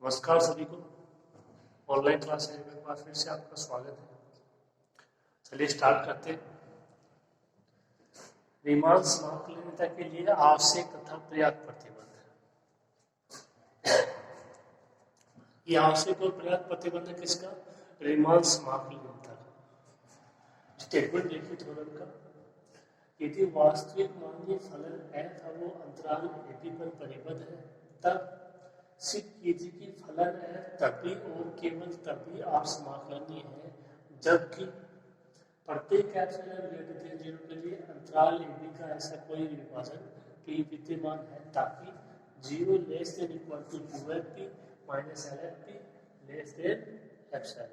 नमस्कार सभी को। ऑनलाइन क्लास में एक बार फिर से आपका स्वागत है। चलिए स्टार्ट करते हैं। रीमान समाकलनीयता के लिए आवश्यक तथा पर्याप्त प्रतिबंध। ये आवश्यक और पर्याप्त प्रतिबंध किसका? रीमान समाकलनीयता का। स्टेटमेंट देखिए थ्योरम का। यदि वास्तविक मान्य फलन f है वो अंतराल ab पर परिबद्ध है, तब सिद्ध कीजिए कि फलन f तभी और केवल तभी आप समाकलनीय है जबकि प्रत्येक एप्सिलॉन ग्रेटर देन 0 के लिए अंतराल ab का ऐसा कोई विभाजन p विद्यमान है ताकि 0 less than equal to ufp minus lfp less than epsilon,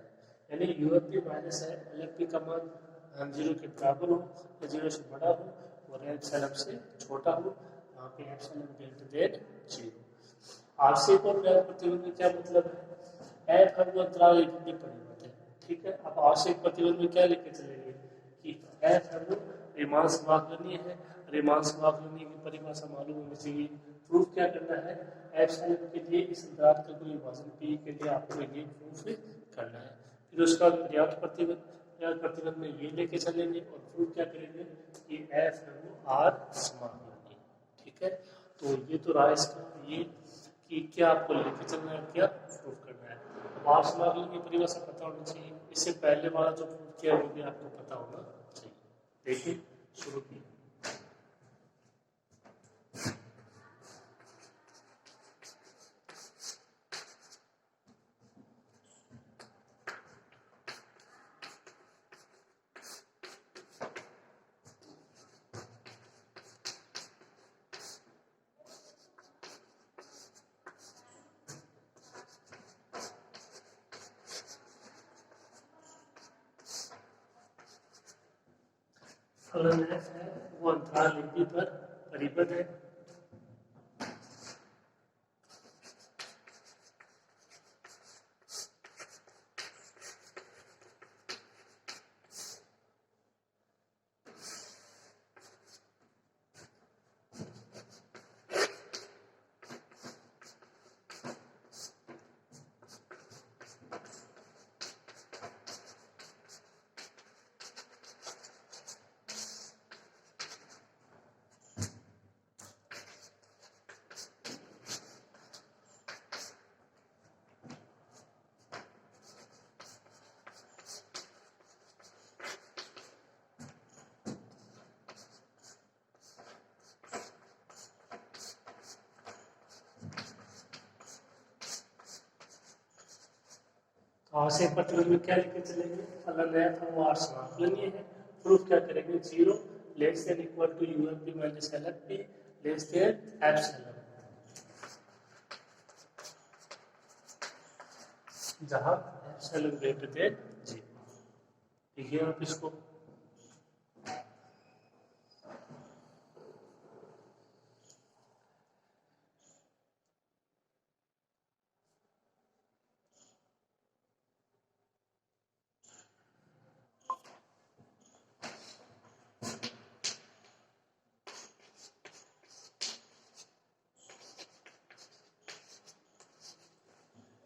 यानी ufp माइनस lfp का मान 0 के बराबर हो या 0 से बड़ा हो और एप्सिलॉन से छोटा हो, वहाँ पे एप्सिलॉन ग्रेटर देन 0। आवश्यक और पर्याप्त प्रतिबंध में क्या मतलब है? f है वो अंतराल ab में परिबद्ध है, ठीक है। अब आवश्यक प्रतिबंध में क्या लेके चलेंगे कि f है वो रीमान समाकलनीय है। रीमान समाकलनीय की परिभाषा मालूम होनी चाहिए। प्रूफ क्या करना है? एप्सिलॉन के लिए इस अंतराल का कोई विभाजन p के लिए आपको ये प्रूफ करना है। फिर उसका पर्याप्त प्रतिबंध में ये लेके चलेंगे और प्रूफ क्या करेंगे कि f है वो r समाकलनीय, ठीक है। तो ये तो रहा इसका ये कि क्या आपको लेके चलना है, क्या प्रूफ करना है। अब आर समाकलन की परिभाषा पता होनी चाहिए। इससे पहले वाला जो प्रूफ किया वो भी आपको पता होना चाहिए। देखिए शुरू की। फलन f है वो अंतराल ab पर परिबद्ध है। आवश्यक प्रतिबंध में क्या लेके चलेंगे? फलन f है वो r समाकलनीय है। प्रूफ क्या करेंगे? 0 less than equal to ufp minus lfp less than epsilon, जहां एप्सिलॉन ग्रेटर देन 0। देखिए आप इसको।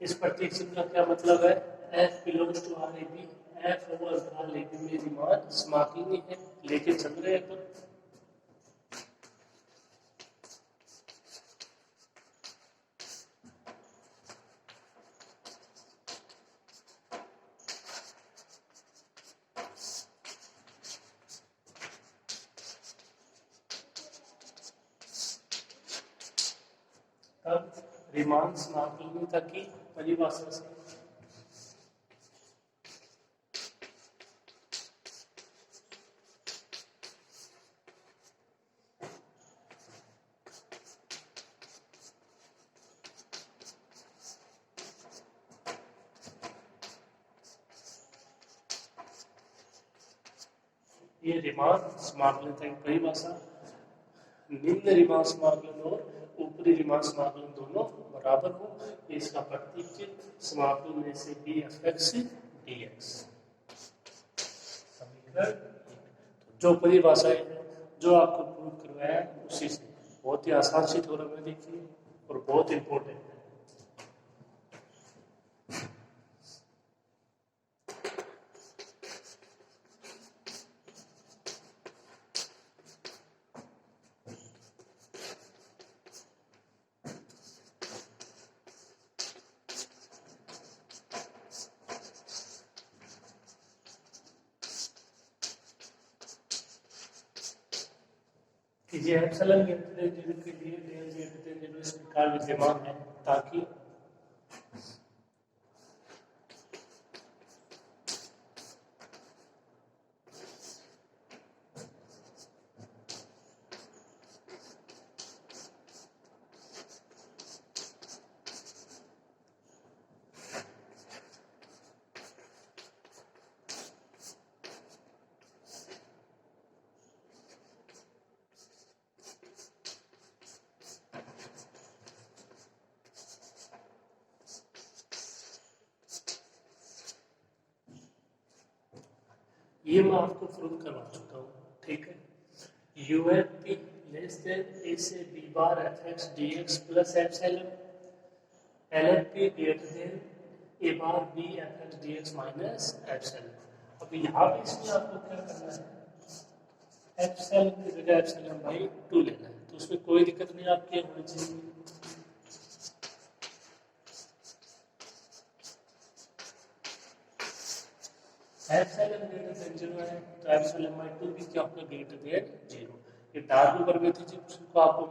इस प्रतीक चिन्ह का क्या मतलब है? f belongs to R A B. f वो अंतराल ab में रीमान समाकलनीय है, लेके चल रहे हैं अपन। तब रीमान समाकलनीयता की परिभाषा से ये रीमान समाकलनीयता की परिभाषा निम्न रीमान समाकलन और ऊपरी रीमान समाकलन दोनों बराबर हो, इसका प्रतीक समाकलन में से B F x D X. समीकरण तो जो परिभाषाएं हैं जो आपको प्रूव करवाया है उसी से बहुत ही आसान सी थ्योरम है, देखिए, और बहुत इंपॉर्टेंट है। ये एप्सिलॉन ग्रेटर देन 0 के लिए डेल ग्रेटर देन 0 इस प्रकार विद्यमान है ताकि ये मैं आपको प्रूव करवा चुका हूँ, ठीक है। UFP लेस देन ए से B bar F x D x plus epsilon, LFP greater than a bar b F x D x minus epsilon. अब यहाँ पे इसमें आपको क्या करना है, एप्सिलॉन की जगह एप्सिलॉन बाई 2 लेना है, तो उसमें कोई दिक्कत नहीं आपके होनी चाहिए। एप्सिलॉन ग्रेटर देन 0 है तो एप्सिलॉन बाई 2 भी क्या होगा, ग्रेटर देन 0। ये डार्क पर भी थी जिसको आपको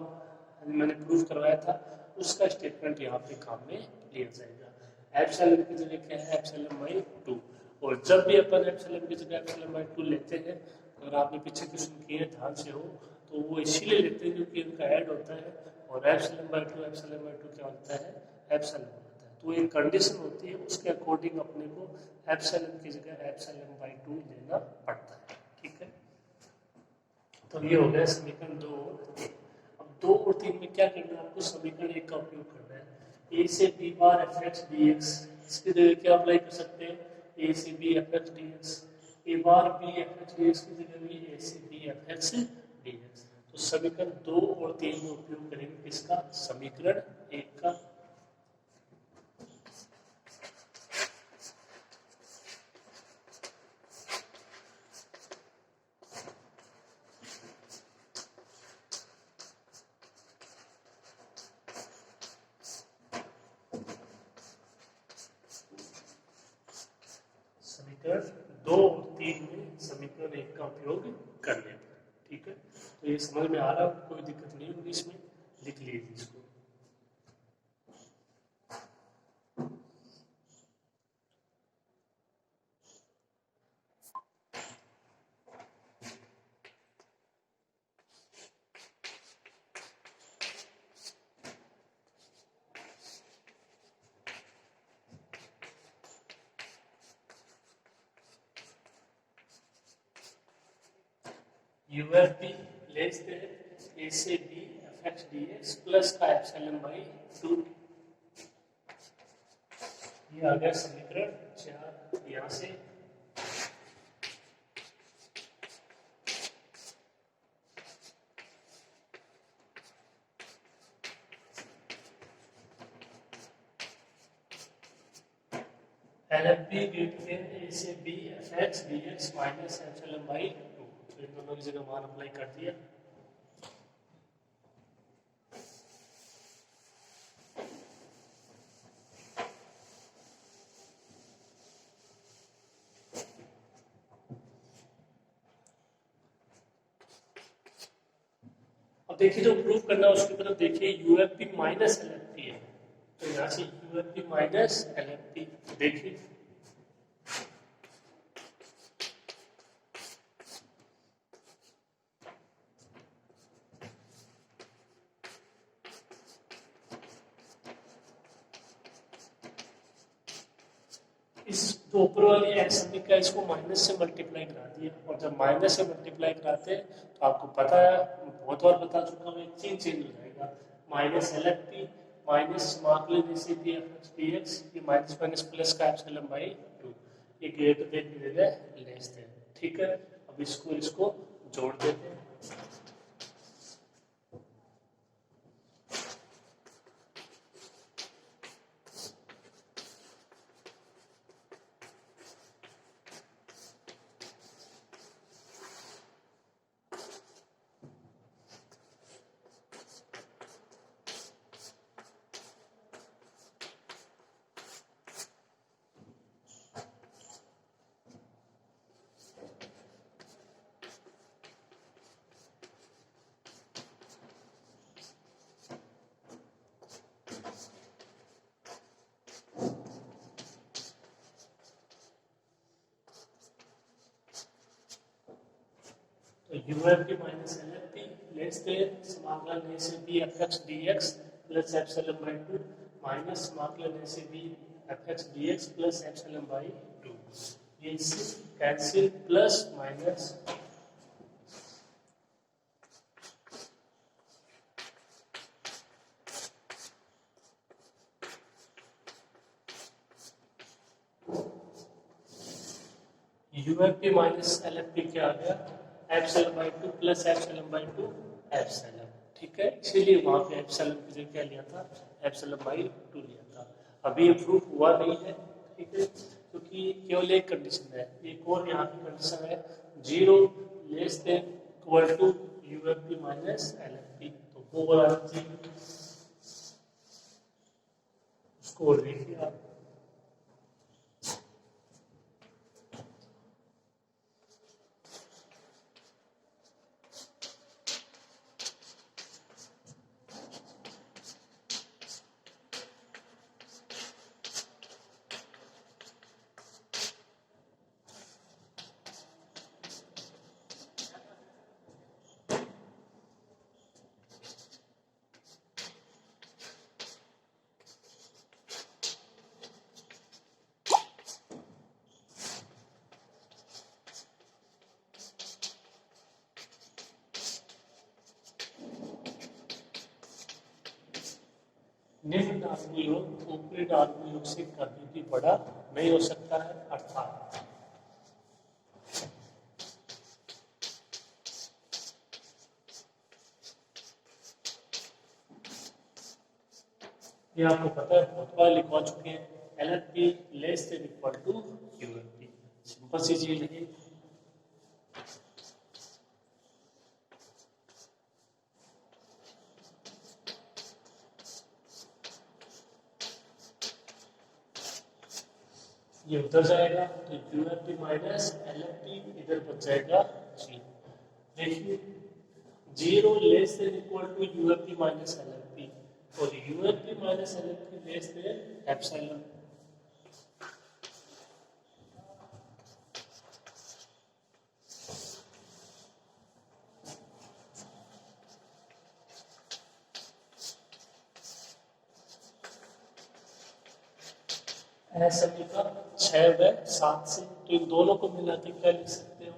मैंने प्रूव करवाया था, उसका स्टेटमेंट यहाँ पे काम में लिया जाएगा। एप्सिलॉन की जगह क्या है, एप्सिलॉन बाई 2। और जब भी अपन एप्सिलॉन की जगह एप्सिलॉन बाई 2 लेते हैं, अगर आपने पीछे क्वेश्चन किए ध्यान से हो तो वो इसीलिए लेते हैं क्योंकि इनका ऐड होता है और एप्सिलॉन बाई 2 क्या होता है, एप्सिलॉन होता है। तो एक कंडीशन होती है, उसके अकॉर्डिंग अपने को एप्सिलॉन की जगह एप्सिलॉन बाई 2 लेना पड़ता है, ठीक है। तो ये हो गया समीकरण 2 और 3। अब 2 और 3 में क्या करना है, आपको समीकरण 1 का उपयोग करना है। ए से B bar F x D x, इसकी जगह क्या अप्लाई कर सकते हैं, ए से B F x D x. A bar b F x D x की जगह भी ए से B F x D x. तो समीकरण 2 और 3 में उपयोग करेंगे किसका, समीकरण 1 का। समीकरण 2 और 3 में समीकरण 1 का उपयोग कर लेंगे, ठीक है। तो ये समझ में आ रहा है, कोई दिक्कत नहीं होगी इसमें, लिख लीजिए इसको। UFP लेस देन ए से B F x D x plus का एप्सिलॉन बाई 2। ये आ गया समीकरण 4। यहाँ से LFP ग्रेटर देन ए से B F x D x minus epsilon by 2। तो इन दोनों की जगह मान अप्लाई कर दिया। अब देखिए जो प्रूफ करना है उसकी तरफ देखिए, UFP माइनस LFP है, तो यहाँ से UFP माइनस LFP देखिए। इस जो ऊपर वाली एसएमपी का इसको माइनस से मल्टीप्लाई करा दिया, और जब माइनस से मल्टीप्लाई कराते हैं तो आपको पता है, बहुत बार बता चुका हूँ, एक चीज चेंज हो जाएगा। माइनस LFP माइनस मार्कलेन से P F x D x, ये माइनस माइनस प्लस का एप्सिलॉन बाई 2, ये ग्रेटर देन की जगह लेस देन, ठीक है। अब इसको जोड़ देते हैं। UFP minus LFP less than समाकलन A से B fx dx plus epsilon by 2 minus समाकलन A से B fx dx plus epsilon by 2. ये cancel plus minus UFP minus LFP क्या आ गया epsilon by 2 plus epsilon by 2 epsilon. ठीक है, इसीलिए वहां पे एप्सिलॉन की जगह क्या लिया था एप्सिलॉन बाई 2 लिया था. अभी ये प्रूफ हुआ नहीं है. ठीक है, क्योंकि केवल एक कंडीशन है. एक और यहाँ की कंडीशन है 0 less than equal to UFP minus LFP. तो वो वाला चीज उसको देखिए आप. निम्न धातु योग ऊपरी धातु योग से कभी भी बड़ा नहीं हो सकता है. अर्थात ये आपको पता है, बहुत बार लिखवा चुके हैं. LFP less than equal to UFP. Simple सी चीज है. ये उधर जाएगा तो UFP माइनस LFP इधर बच जाएगा 0. देखिए 0 less than equal to UFP minus LFP और UFP minus LFP less than epsilon. समीकरण 6 व 7 से तो इन दोनों को मिला के क्या लिख सकते हो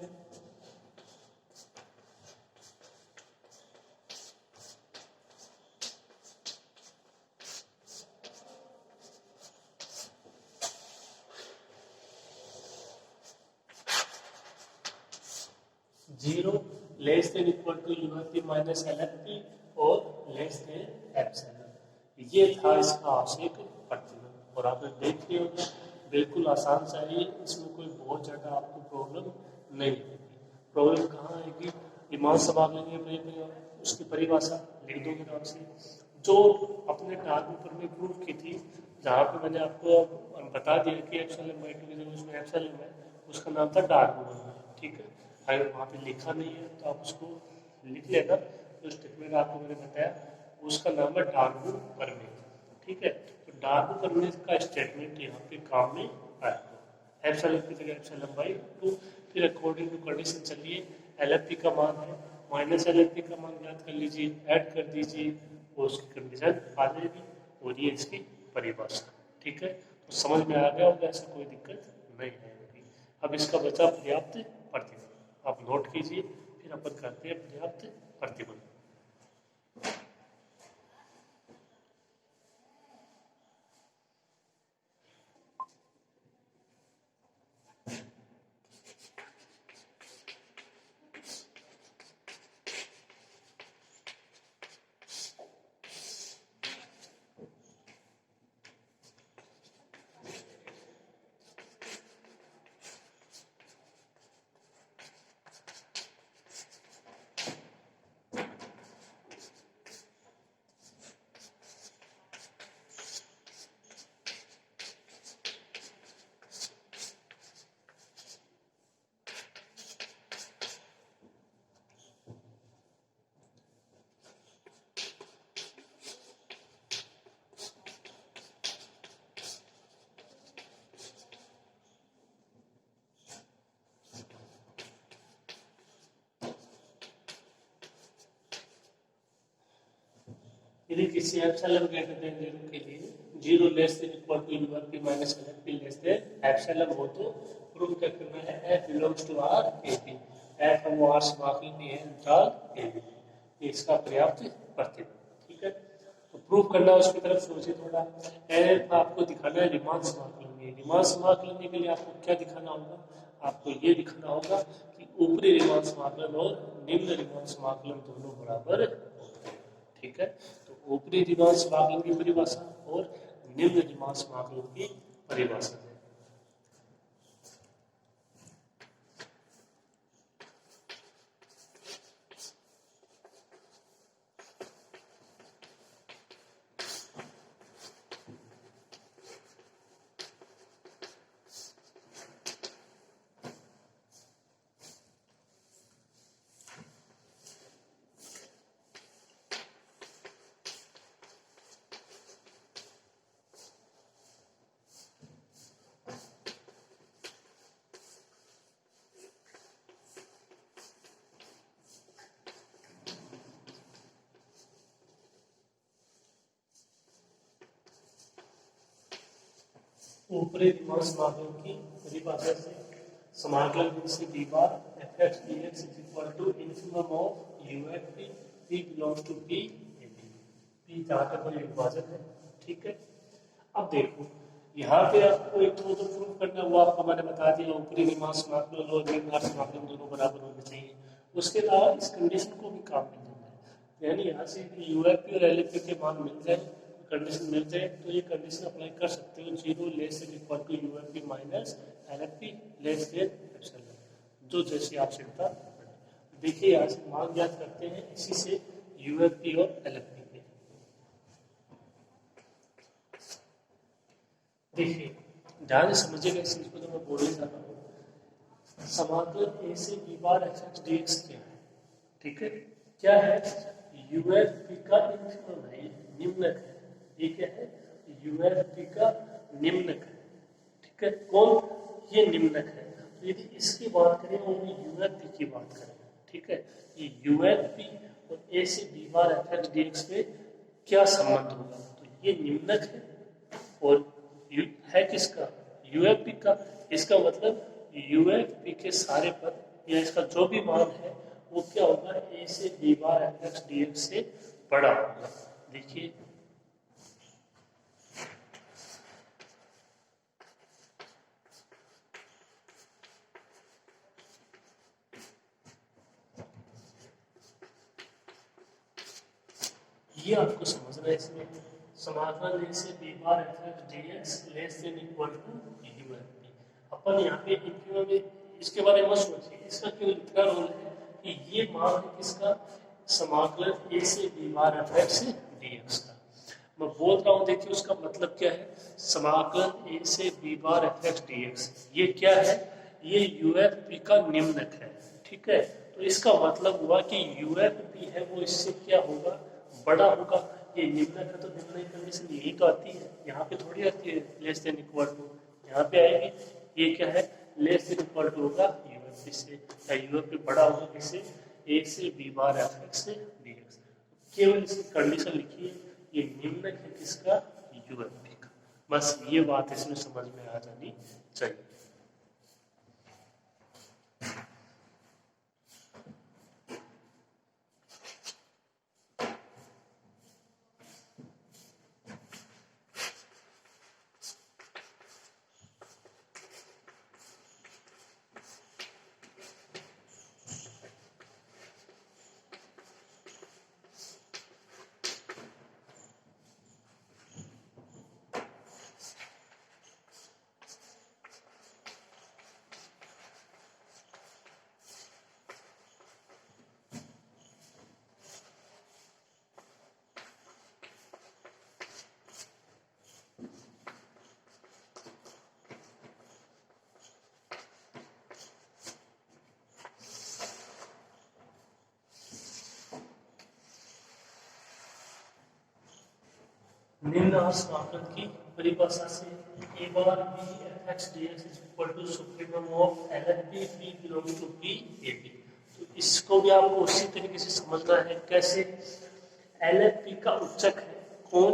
0 less than equal to UFP minus LFP और लेस देन एप्सिलॉन. ये था इसका आंशिक प्रतिबंध और आपने देख लिया होगा बिल्कुल आसान सा है. इसमें कोई बहुत ज़्यादा आपको प्रॉब्लम नहीं होगी. प्रॉब्लम कहाँ आएगी ईमान सवाल लेंगे उसकी परिभाषा लिख दोगे नाम से जो अपने डार्क पेपर में प्रूफ की थी जहाँ पे मैंने आपको बता दिया कि एप्सिलॉन बाई 2 की जगह उसमें एप्सिलॉन है उसका नाम था डार्क पेपर. ठीक है, अगर वहाँ पे लिखा नहीं है तो आप उसको लिख लेना. जो स्टेटमेंट आपको मैंने बताया उसका नाम है डार्बू परमेय. ठीक है, तो डार्बू परमेय का स्टेटमेंट यहाँ पे काम में आएगा. एप्सिलॉन की जगह एप्सिलॉन बाई 2. फिर अकॉर्डिंग टू कंडीशन चलिए LFP का मान है माइनस LFP का मान याद कर लीजिए ऐड कर दीजिए और उसकी कंडीशन आ जाएगी और ये इसकी परिभाषा. ठीक है, तो समझ में आ गया होगा, ऐसा कोई दिक्कत नहीं आएगी. अब इसका बचा पर्याप्त प्रतिबंध. आप नोट कीजिए फिर अपन करते हैं पर्याप्त प्रतिबंध. यदि किसी एप्सिलॉन ग्रेटर देन 0 के लिए 0 less than equal to UFP minus LFP less than epsilon हो तो प्रूव क्या करना है, F belongs to R A B, F हम आर समाकलन में है अंतराल ए बी, इसका पर्याप्त प्रतिबंध। ठीक है, तो प्रूव करना उसकी तरफ सोचिए थोड़ा। एफ आपको दिखाना है रीमान समाकलन में। रीमान समाकलन के लिए आपको क्या दिखाना होगा, आपको ये दिखाना होगा कि ऊपरी रीमान समाकलन और निम्न रीमान समाकलन दोनों बराबर होते हैं। ठीक है, तो ऊपरी रीमान समाकलन की परिभाषा और निम्न रीमान समाकलन की परिभाषा है। ऊपरी रीमान समाकलन की परिभाषा से समाकलन से D bar F x D x is equal to infimum of U F P, P belongs to P A B, P जहाँ तक कोई विभाजन है। ठीक है, अब देखो यहाँ पे आपको एक तो प्रूव करना हुआ, आपको मैंने बता दिया ऊपरी रीमान समाकलन और निम्न समाकलन दोनों बराबर होने चाहिए। उसके अलावा इस कंडीशन को भी काम में लेना है, यानी यहाँ से यू एफ पी और एल एफ पी के मान मिल जाए, कंडीशन मिल जाए तो ये कंडीशन अप्लाई कर सकते हो, 0 less than equal to UFP minus LFP less than epsilon, जो जैसी आवश्यकता। देखिए यहाँ से मान ज्ञात करते हैं इसी से यूएफपी और एलएफपी के। देखिए ध्यान से समझिएगा इस चीज को जो मैं बोलने जा रहा हूँ। समाकलन ए से B bar F x D X क्या है, ठीक है, क्या है, यूएफपी का इन्फिमम है, निम्नक है। ये क्या है, यूएफपी का निम्नक है। ठीक है, कौन, ये निम्नक है। तो यदि इसकी बात करें और यूएफपी की बात करें, ठीक है, ये यूएफपी और ए से B bar F x D X में क्या संबंध होगा, तो ये निम्नक है और है किसका, यूएफपी का। इसका मतलब यूएफपी के सारे पद या इसका जो भी मान है वो क्या होगा, ए से B bar F x D X से बड़ा होगा। देखिए ये आपको समझना है, इसमें समाकलन ए से B bar F x D x less than equal to UFP. अपन यहाँ पे इंफिमम में इसके बारे में सोचिए, इसका क्यों इतना रोल है कि ये मान है किसका, समाकलन ए से B bar F x D X का। मैं बोल रहा हूँ, देखिए उसका मतलब क्या है, समाकलन ए से B bar F x D x, ये क्या है, ये यूएफपी का निम्नक है। ठीक है, तो इसका मतलब हुआ कि यूएफपी है वो इससे क्या होगा, बड़ा होगा। ये निम्नक है तो निम्न कंडीशन यही तो आती है, यहाँ पे थोड़ी आती है लेस देन इक्वल टू, यहाँ पे आएगी। ये क्या है, लेस देन इक्वल टू होगा यूएफपी से, या यूएफपी बड़ा होगा किससे, ए से बी बार एफ एक्स से डी एक्स। केवल इसकी कंडीशन लिखी है, ये निम्नक है किसका, यूएफपी का। बस ये बात इसमें समझ में आ जानी चाहिए। निम्न समाकलन की परिभाषा से a bar b F x D x is equal to supremum of L F P, P belongs to P A b. तो इसको भी आपको उसी तरीके से समझना है। कैसे, एल एफ पी का उच्चक है कौन,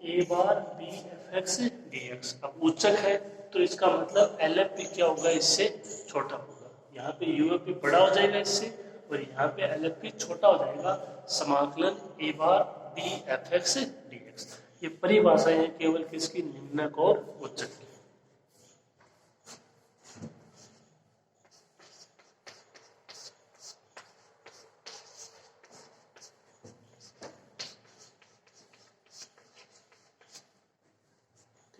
a bar b F x D x. अब उच्चक है तो इसका मतलब एल एफ पी क्या होगा, इससे छोटा होगा। यहाँ पे यू एफ पी बड़ा हो जाएगा इससे, और यहाँ पे एल एफ पी छोटा हो जाएगा, समाकलन a bar b F x D x. ये परिभाषाएं हैं केवल किसकी, निम्नक और उच्चक की।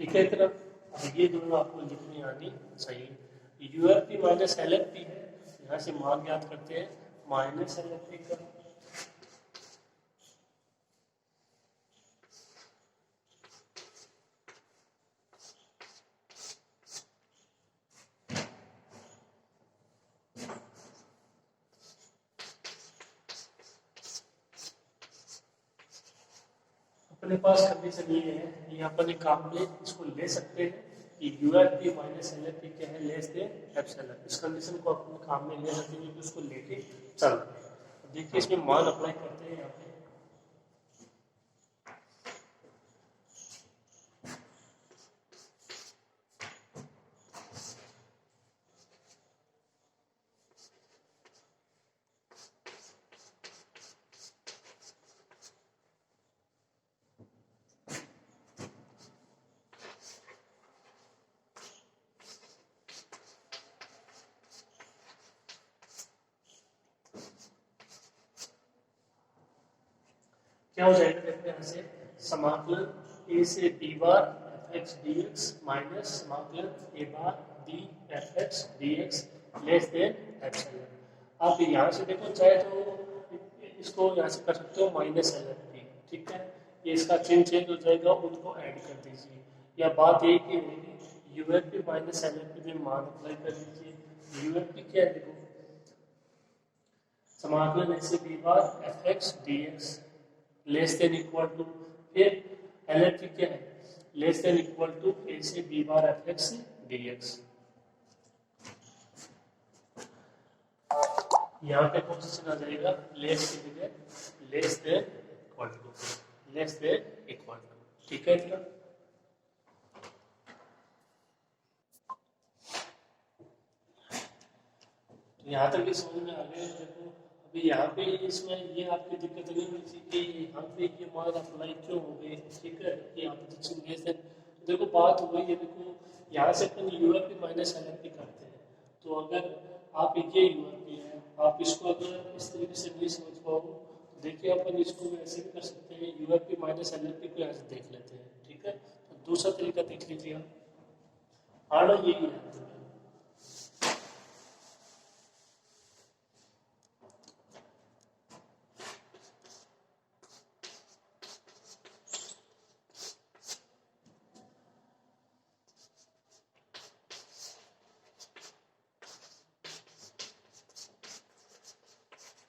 ठीक है इतना। अब ये दोनों आपको लिखनी आनी चाहिए। You F P minus L F P है, यहाँ से मान याद करते हैं, माइनस एल एफ पी का अपने पास कंडीशन ये है, ये अपन एक काम में इसको ले सकते हैं कि you F P minus L F P क्या है, लेस देन एप्सिलॉन। इस कंडीशन को अपन काम में ले सकते हैं, उसको लेके चल रहे हैं। देखिए इसमें मान अप्लाई करते हैं यहाँ पे, क्या हो जाएगा, देखते हैं यहाँ से, समाकलन ए से B bar F x D x minus समाकलन a bar b F x D x less than epsilon. आप यहाँ से देखो, चाहे तो इसको यहाँ से कर सकते हो माइनस एल एफ पी, ठीक है, ये इसका चिन्ह चेंज हो जाएगा, उनको ऐड कर दीजिए, या बात एक ही रहेगी, you F P minus L F P में मान अप्लाई कर दीजिए। यू एफ पी क्या है, देखो समाकलन ए से B bar F x D x less than equal to, फिर एल एफ पी क्या है, less than equal to A से B bar F x D X. यहाँ पे कौन सा चिन्ह आ जाएगा, लेस की जगह less than equal to, less than equal to, ठीक है इतना। यहाँ तक ये समझ में आ गया। देखो अभी यहाँ पे इसमें ये आपकी दिक्कत नहीं हुई थी कि यहाँ पे ये मान अप्लाई क्यों हो गए, ठीक है, कि आप तो देखो बात हो गई है। देखो यहाँ से अपन U F P minus L F P करते हैं, तो अगर आप ये यू एफ पी है, आप इसको अगर इस तरीके से नहीं समझ पाओ तो देखिए अपन इसको ऐसे भी कर सकते हैं, you F P minus L F P को यहाँ से देख लेते हैं, ठीक है। तो दूसरा तरीका देख लीजिए आप, आना यही है।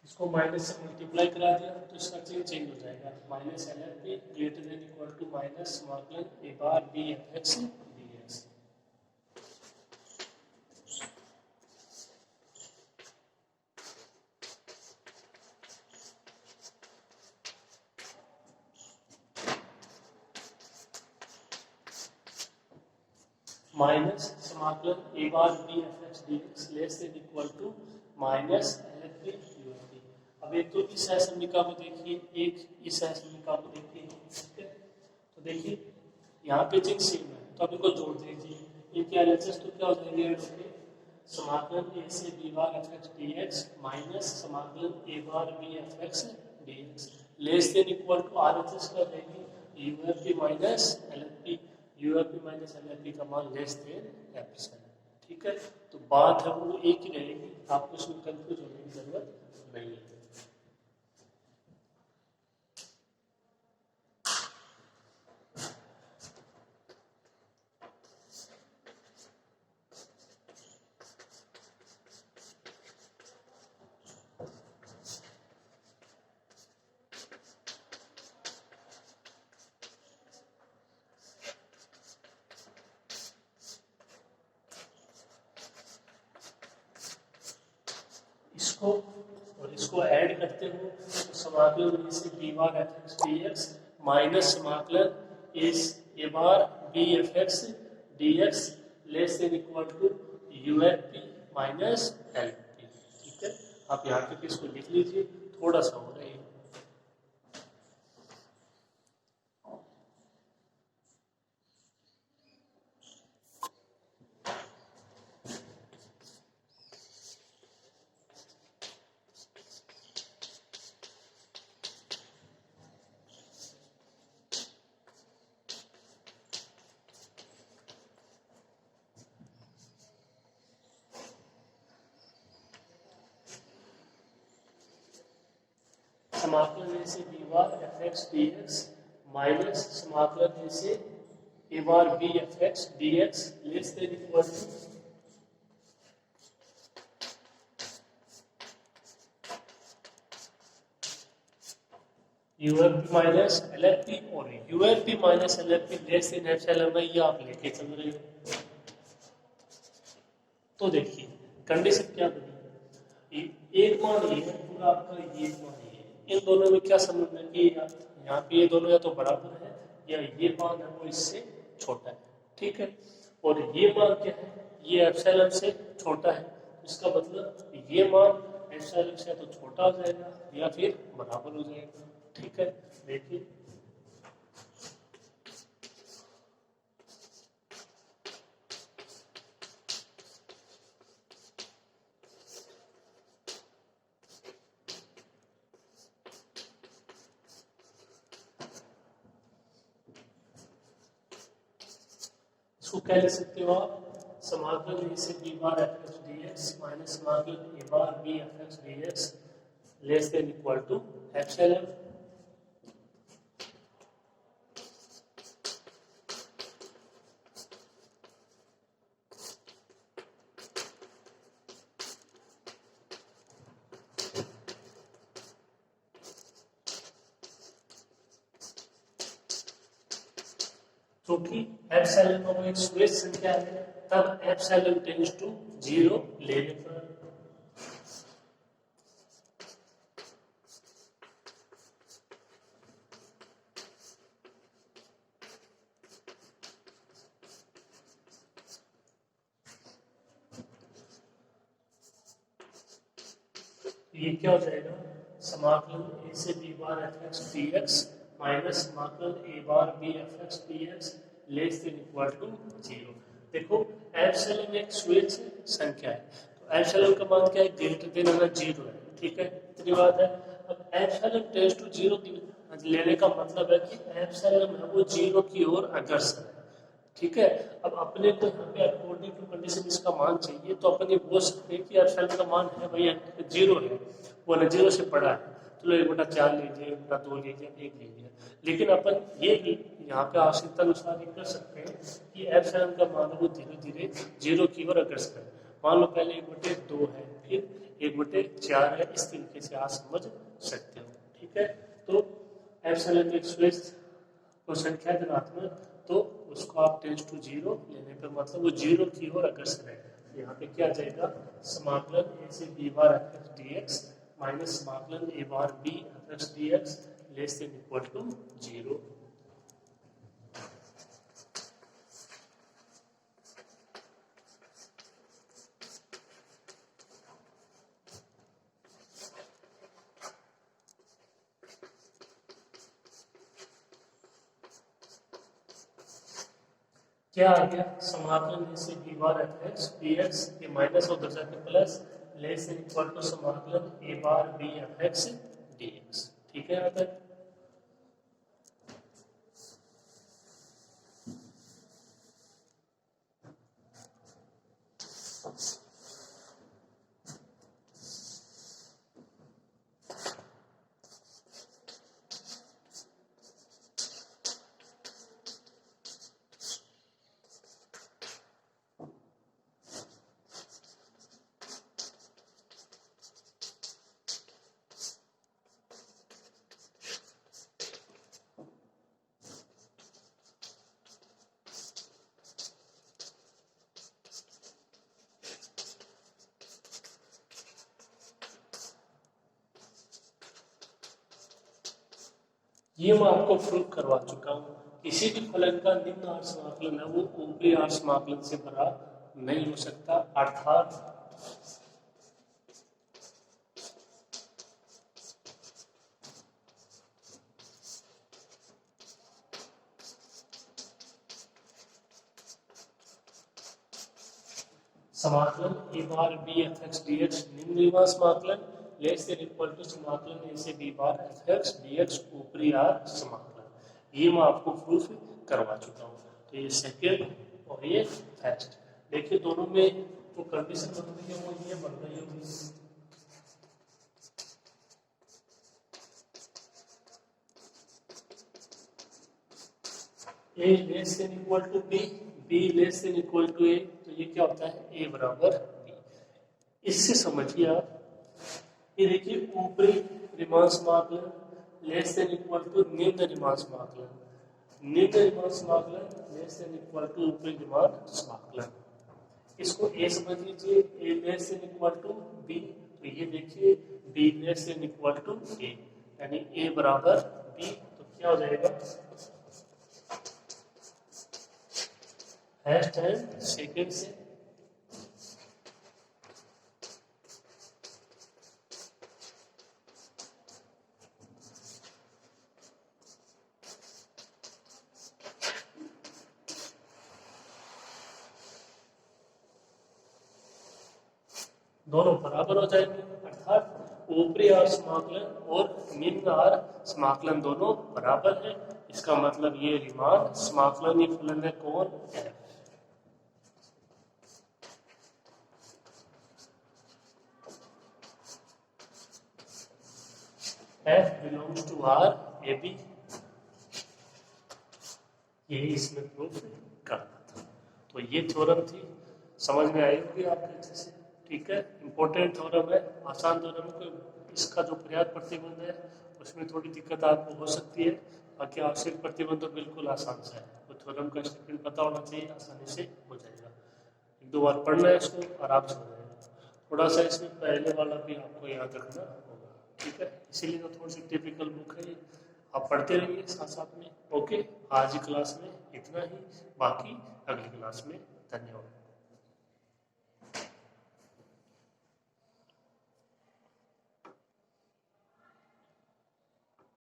इसको माइनस से मल्टीप्लाई करा दिया तो इसका चिन्ह चेंज हो जाएगा, minus L F P greater than equal to minus समाकलन a bar b F x D x. Minus समाकलन a bar b F x D x less than equal to minus L F P U F P. अब एक तो इस असमीका को देखिए, एक इस असमीका को देखिए, ठीक है। तो देखिए यहाँ पे चिन्ह सेम है, तो अब इनको जोड़ दीजिए, इनके एलएचएस तो क्या हो जाएंगे, समाकलन ए से B bar F x D x minus समाकलन a bar b F x D x less than equal to RHS क्या हो जाएगी, U F P minus L F P, U F P minus L F P का मान less than epsilon, ठीक है। तो बात है वो एक ही रहेगी, आपको इसमें कंफ्यूज होने की जरूरत नहीं है। इसको और इसको ऐड करते हो तो समाकलन ए से B bar F x D x minus समाकलन a bar b F x D x less than equal to U F P minus L P. ठीक है, आप यहाँ पे इसको लिख लीजिए, थोड़ा सा हो रहा है। समाकलन ए से B bar F x D x minus समाकलन ए से a bar b F x D x less than equal to U F P minus L F P, और U F P minus L F P less than epsilon है, ये आप लेके चल रहे हो। तो देखिए कंडीशन क्या बनी, एक मान ये है पूरा आपका, ये मान इन दोनों में क्या संबंध है कि यहाँ पे ये दोनों या तो बराबर है या ये मान है वो इससे छोटा है। ठीक है, और ये मान क्या है, ये एप्सिलॉन से छोटा है, इसका मतलब ये मान एप्सिलॉन से तो छोटा हो जाएगा या फिर बराबर हो जाएगा। ठीक है, देखिए इसको क्या लिख सकते हो आप, समाकलन ए से B bar F x D x minus समाकलन a bar b F x D x less than equal to epsilon. क्योंकि एप्सिलॉन को एक स्वेज संख्या है, तब एप्सिलॉन टेंड्स टू 0 लेने पर ये क्या हो जाएगा, समाकलन ए से B bar F x D x minus समाकलन a bar b F x D x less than equal to 0। देखो एप्सिलॉन एक स्वेज संख्या है, तो एप्सिलॉन का मान क्या है, ग्रेटर देन अगर 0 है। ठीक है, इतनी बात है। अब एप्सिलॉन टेंड्स टू 0 लेने का मतलब है कि एप्सिलॉन है वो 0 की ओर अग्रसर है। ठीक है, अब अपने को यहाँ पे अकॉर्डिंग टू कंडीशन इसका मान चाहिए, तो अपन ये बोल सकते हैं कि एप्सिलॉन का मान है भाई 0 है, वो 0 से बड़ा है, चलो 1/4 लीजिए, 1/2 लीजिए, 1 लीजिए। लेकिन अपन ये यहाँ पे आवश्यकता अनुसार ये कर सकते हैं कि एप्सिलॉन का मान वो धीरे धीरे 0 की ओर अग्रसर है। मान लो पहले 1/2 है, फिर 1/4 है, इस तरीके से आप समझ सकते हो। ठीक है, तो एप्सिलॉन एक स्वेज को संख्या धनात्मक, तो उसको आप टेंड्स टू 0 लेने पर मतलब वो 0 की ओर अग्रसर है। यहाँ पे क्या आ जाएगा, समाकलन ए से B bar F x D x minus समाकलन a bar b F x D x less than equal to 0। क्या आ गया, समाकलन ए से B bar F x D x के माइनस और दर्जा के plus less than equal to समाकलन a bar b F x D x. ठीक है, यहाँ तक ये मैं आपको प्रूव करवा चुका हूँ। किसी भी फलन का निम्न आर्य समाकलन है वो ऊपरी आर्य समाकलन से बड़ा नहीं हो सकता, अर्थात समाकलन a bar b F x D x निम्न रीमान समाकलन लेस देन इक्वल टू समाकलन ए से B bar F x D x ऊपरी आर समाकलन, ये मैं आपको प्रूफ करवा चुका हूँ। तो ये सेकेंड और ये फर्स्ट, देखिए दोनों में जो कंडीशन बन रही है वो ये बन रही होगी, a less than equal to b, b less than equal to a, तो ये क्या होता है ए बराबर बी। इससे समझिए आप, ये देखिए ऊपरी रीमान समाकलन लेस देन इक्वल टू निम्न रीमान समाकलन, निम्न रीमान समाकलन लेस देन इक्वल टू ऊपरी रीमान समाकलन। इसको ए समझ लीजिए, a less than equal to b, तो ये देखिए b less than equal to a, यानी ए बराबर बी, तो क्या हो जाएगा फर्स्ट एंड सेकेंड से दोनों बराबर हो जाएंगे, अर्थात ऊपरी आर समाकलन और निम्न आर समाकलन दोनों बराबर है। इसका मतलब ये रीमान समाकलन ये फलन है कौन, F. F belongs to R A B, ये इसमें प्रूफ करना था। तो ये थ्योरम थी, समझ में आई होगी आपके अच्छे से, ठीक है। इंपॉर्टेंट थ्योरम है, आसान थ्योरम है, इसका जो पर्याप्त प्रतिबंध है उसमें थोड़ी दिक्कत आपको हो सकती है, बाकी आवश्यक प्रतिबंध तो बिल्कुल आसान से है। तो थ्योरम का स्टेटमेंट पता होना चाहिए, आसानी से हो जाएगा। एक दो बार पढ़ना है इसको, आराम से हो जाएगा। थोड़ा सा इसमें पहले वाला भी आपको याद रखना होगा, ठीक है। इसीलिए तो थोड़ी सी टिपिकल बुक है ये, आप पढ़ते रहिए साथ साथ में। ओके, आज की क्लास में इतना ही, बाकी अगली क्लास में। धन्यवाद।